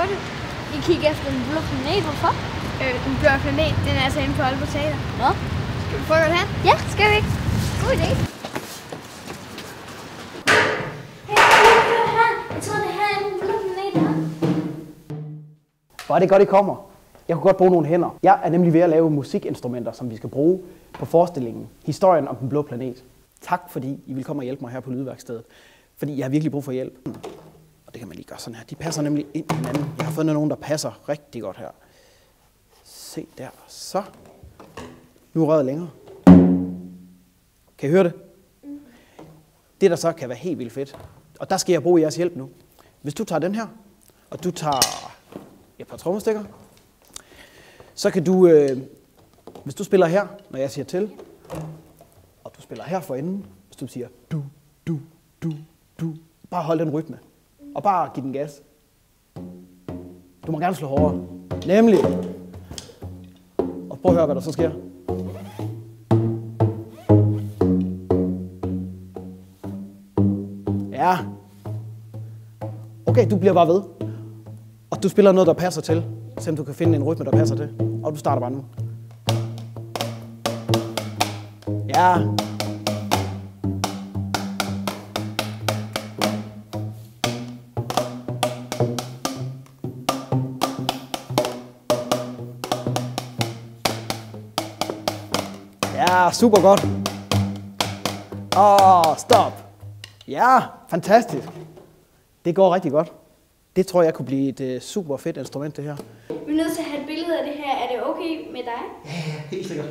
8. I kigger efter den blå planet, hvorfor? Den blå planet, den er altså inde på Aalborg Teater. Nå? Skal vi prøve at gå hen? Ja, skal vi ikke? God idé. Jeg tror, det her er den blå planet her. Hvor er det godt, I kommer. Jeg kunne godt bruge nogle hænder. Jeg er nemlig ved at lave musikinstrumenter, som vi skal bruge på forestillingen Historien om den blå planet. Tak, fordi I vil komme og hjælpe mig her på Lydværkstedet. Fordi jeg har virkelig brug for hjælp. Og det kan man lige gøre sådan her. De passer nemlig ind i hinanden. Jeg har fundet nogen, der passer rigtig godt her. Se der. Så. Nu er røret længere. Kan I høre det? Det, der så kan være helt vildt fedt. Og der skal jeg bruge jeres hjælp nu. Hvis du tager den her, og du tager et par trommestikker, så kan du, hvis du spiller her, når jeg siger til, og du spiller her for enden, hvis du siger du, du, du, du, bare hold den rytme, og bare giv den gas. Du må gerne slå hårdere. Nemlig. Og prøv at høre, hvad der så sker. Ja. Okay, du bliver bare ved. Og du spiller noget, der passer til. Så du kan finde en rytme, der passer til. Og du starter bare nu. Ja. Ja, super godt. Stop. Ja, fantastisk. Det går rigtig godt. Det tror jeg kunne blive et super fedt instrument, det her. Vi er nødt til at have et billede af det her. Er det okay med dig? Ja, helt sikkert.